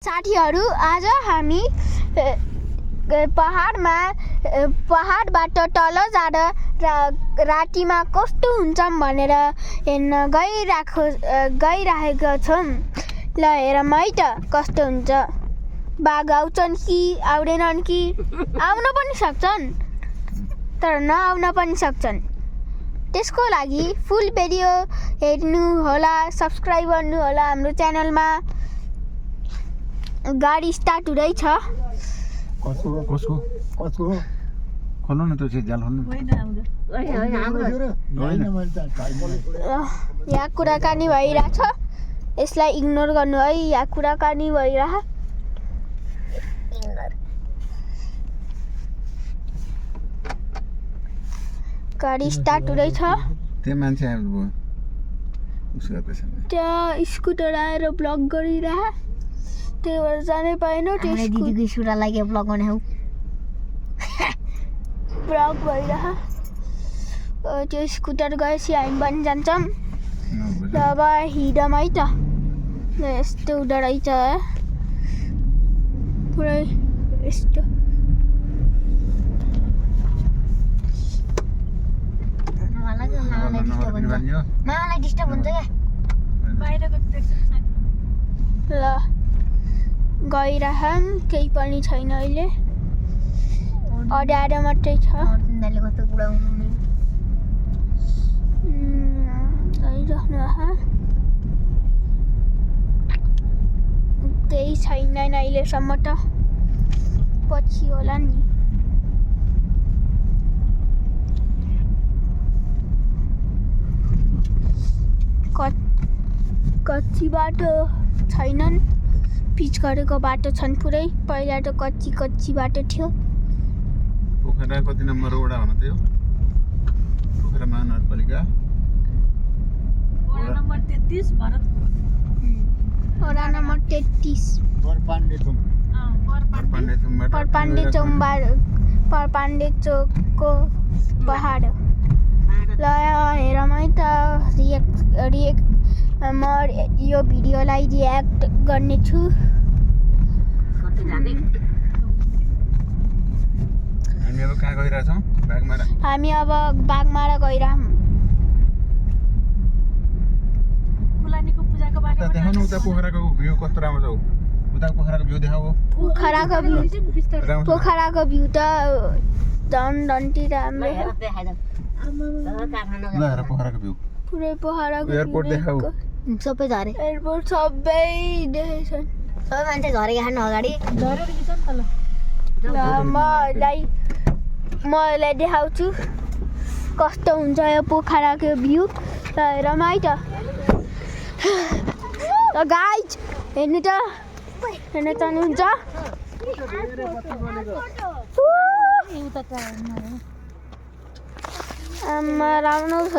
साथीहरू आज हामी पहाडबाट तल जाँदा रातिमा कस्तो हुन्छ भनेर हेर्न गइरहेका छौँ। ल हेरौँ है त कस्तो हुन्छ। बाघ आउँछन् कि आउँदैनन् कि आउन पनि सक्छन् तर नआउन पनि सक्छन्। त्यसको लागि फुल भिडियो हेर्नु होला, सब्स्क्राइब गर्नु होला हाम्रो च्यानलमा। गाडी स्टार्ट हुँदैछ। कसको खोल्नु न त्यो जाल खोल्नु। यहाँ कुराकानी भइरहेछ, यसलाई इग्नोर गर्नु है। यहाँ कुराकानी भइरह। गाडी स्टार्ट हुँदैछ। त्यो मान्छे आयो उसको त्यसमा त्यहाँ स्कुटर आएर ब्लक गरिरह। त्यही भएर जानै पाएन। दिदीको सुरा लाग्यो ब्लग गर्ने हौ। ब्लक भइरह। त्यो स्कुटर गएपछि हामी पनि जान्छौँ। र अब हिँडौँ है त। यस्तो हुँदो रहेछ पुरै यस्तो। मालाई डिस्टर्ब हुन्छ क्या। ल गइरहौँ। केही पनि छैन अहिले, अड्याएर मात्रै छ। कस्तो गुडाउनु केही छैन अहिलेसम्म त, पछि होला नि। कच्ची बाटो छैनन्, पिच गरेको बाटो छन् पुरै। पहिला त कच्ची बाटो थियो। पोखरा कति नम्बर वडा भन त यो? पोखरा महानगरपालिका वडा नम्बर 33 भरतपुर। वडा नम्बर 33 परपाण्डे चोकको पहाड। ल हेरौँ है त। म यो भिडियोलाई रियाक्ट गर्नेछु। हामी अब कहाँ गइरहेछौँ? बागमारा। हामी अब बागमारा गइरहौँ। कुलानीको पूजाको बारेमा उता देखाउनु, उता पोखराको भ्यू कस्तो राम्रो छ। उता पोखराको भ्यू देखाऊ। पोखराको भ्यू त डन्टी राम्रो। ल हेर पोखराको भ्यू। पुरै पोखराको एयरपोर्ट देखाऊ। सबै झरे। एयरपोर्ट सबै देखेछन्। सबै मान्छे झरेको खानु अगाडि। झरेर खिच नि त ल। ल मलाई देखाउँछु कस्तो हुन्छ यो पोखराको भ्यू। ल हेरौँ है त। गाइज हेर्नु त, हेर्न चाहनुहुन्छ? आमा राम्रो छ।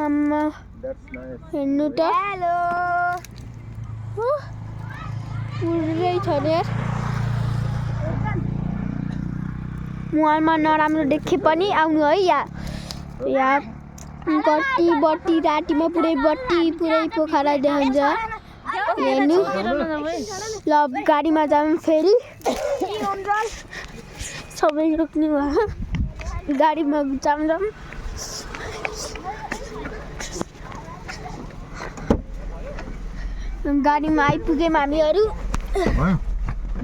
आमा हेर्नु त। पुरै छ नि। मोबाइलमा नराम्रो देखे पनि आउनु है। यहाँ बत्ती रातिमा पुरै पोखरा देखाउँछ। हेर्नु। ल गाडीमा जाऊँ फेरि। सबै रोक्नु भयो। गाडीमा जाऊँ। गाडीमा आइपुग्यौँ हामीहरू।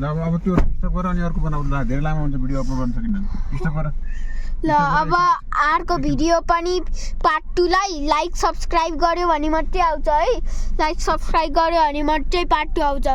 अब त्यो स्टप गर अनि अर्को बनाऊ। धेरै लामो हुन्छ भिडियो अपलोड गर्न सकिँदैन। स्टप गर। ल अब अर्को भिडियो पनि पार्ट 2 लाई लाइक सब्स्क्राइब गर्यो भने मात्रै आउँछ है। लाइक सब्स्क्राइब गर्यो भने मात्रै पार्ट 2 आउँछ।